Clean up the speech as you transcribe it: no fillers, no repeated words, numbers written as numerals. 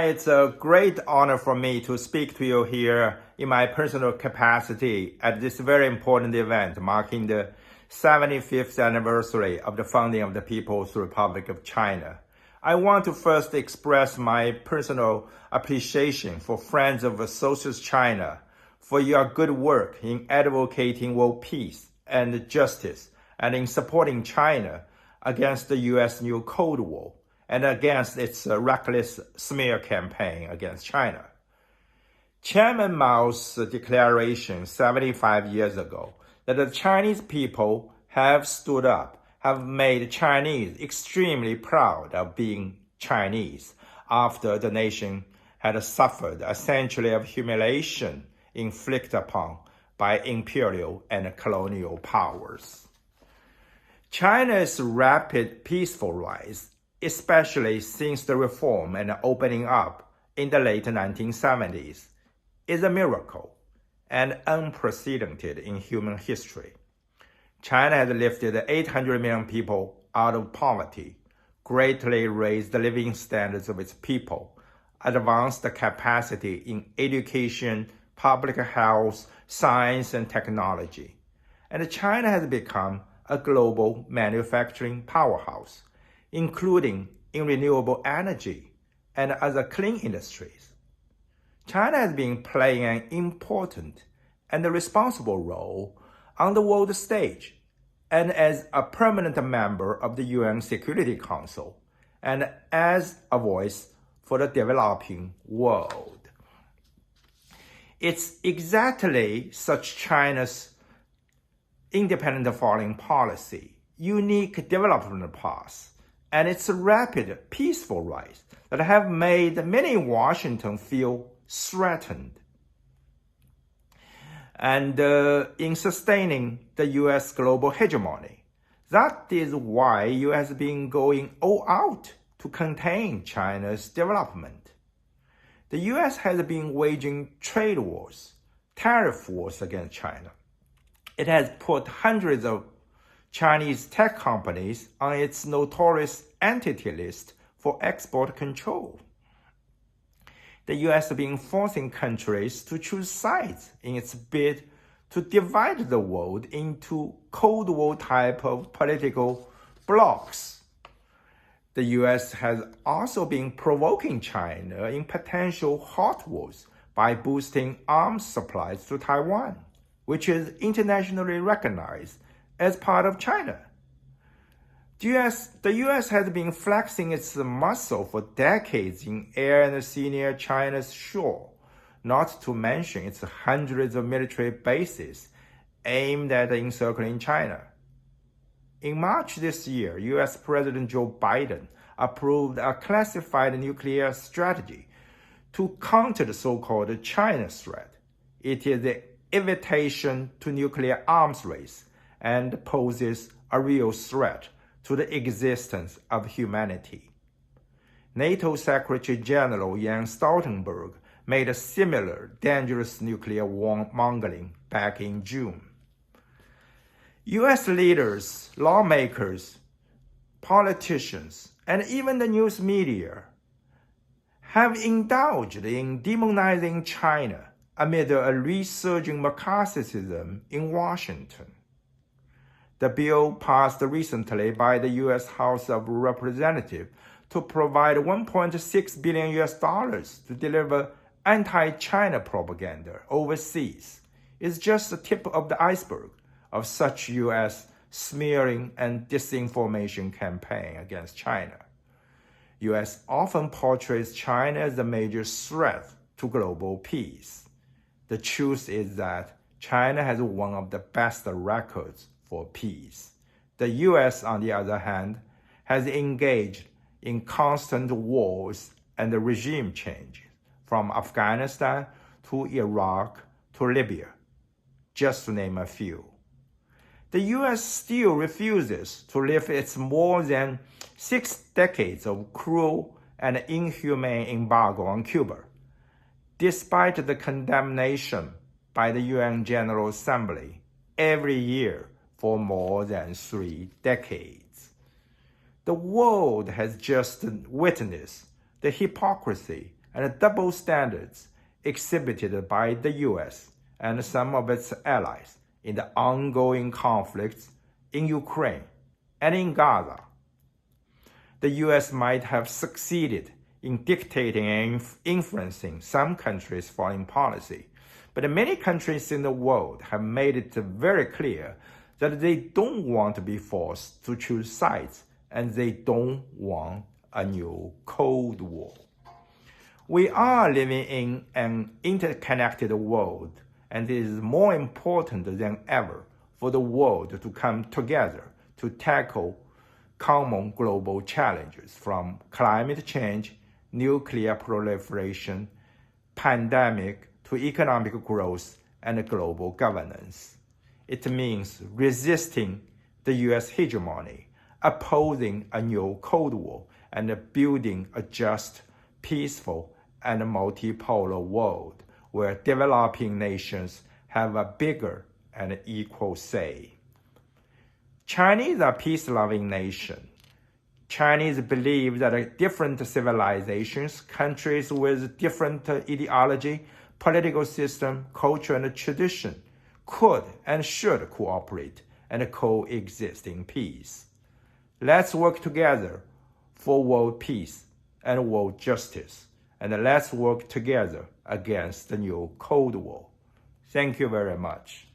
It's a great honor for me to speak to you here in my personal capacity at this very important event marking the 75th anniversary of the founding of the People's Republic of China. I want to first express my personal appreciation for Friends of Socialist China for your good work in advocating world peace and justice and in supporting China against the U.S. new Cold War and against its reckless smear campaign against China. Chairman Mao's declaration 75 years ago that the Chinese people have stood up, have made Chinese extremely proud of being Chinese after the nation had suffered a century of humiliation inflicted upon by imperial and colonial powers. China's rapid peaceful rise, especially since the reform and opening up in the late 1970s, is a miracle and unprecedented in human history. China has lifted 800 million people out of poverty, greatly raised the living standards of its people, advanced the capacity in education, public health, science, and technology. And China has become a global manufacturing powerhouse, including in renewable energy and other clean industries. China has been playing an important and responsible role on the world stage and as a permanent member of the UN Security Council and as a voice for the developing world. It's exactly such China's independent foreign policy, unique development path, and its rapid, peaceful rise that have made many in Washington feel threatened. And in sustaining the U.S. global hegemony, that is why U.S. has been going all out to contain China's development. The U.S. has been waging trade wars, tariff wars against China. It has put hundreds of Chinese tech companies on its notorious entity list for export control. The U.S. has been forcing countries to choose sides in its bid to divide the world into Cold War type of political blocs. The U.S. has also been provoking China in potential hot wars by boosting arms supplies to Taiwan, which is internationally recognized as part of China. The U.S. has been flexing its muscle for decades in air and sea near China's shore, not to mention its hundreds of military bases aimed at encircling China. In March this year, U.S. President Joe Biden approved a classified nuclear strategy to counter the so-called China threat. It is the invitation to nuclear arms race and poses a real threat to the existence of humanity. NATO Secretary General Jens Stoltenberg made a similar dangerous nuclear warmongering back in June. U.S. leaders, lawmakers, politicians, and even the news media have indulged in demonizing China amid a resurging McCarthyism in Washington. The bill passed recently by the U.S. House of Representatives to provide $1.6 billion to deliver anti-China propaganda overseas is just the tip of the iceberg of such U.S. smearing and disinformation campaign against China. U.S. often portrays China as a major threat to global peace. The truth is that China has one of the best records for peace. The U.S., on the other hand, has engaged in constant wars and regime changes, from Afghanistan to Iraq to Libya, just to name a few. The U.S. still refuses to lift its more than 6 decades of cruel and inhumane embargo on Cuba, despite the condemnation by the UN General Assembly every year for more than 3 decades. The world has just witnessed the hypocrisy and double standards exhibited by the US and some of its allies in the ongoing conflicts in Ukraine and in Gaza. The US might have succeeded in dictating and influencing some countries' foreign policy, but many countries in the world have made it very clear that they don't want to be forced to choose sides, and they don't want a new Cold War. We are living in an interconnected world, and it is more important than ever for the world to come together to tackle common global challenges from climate change, nuclear proliferation, pandemic, to economic growth and global governance. It means resisting the US hegemony, opposing a new Cold War, and building a just, peaceful, and multipolar world where developing nations have a bigger and equal say. China is a peace-loving nation. Chinese believe that different civilizations, countries with different ideology, political system, culture, and tradition could and should cooperate and coexist in peace. Let's work together for world peace and world justice, and let's work together against the new Cold War. Thank you very much.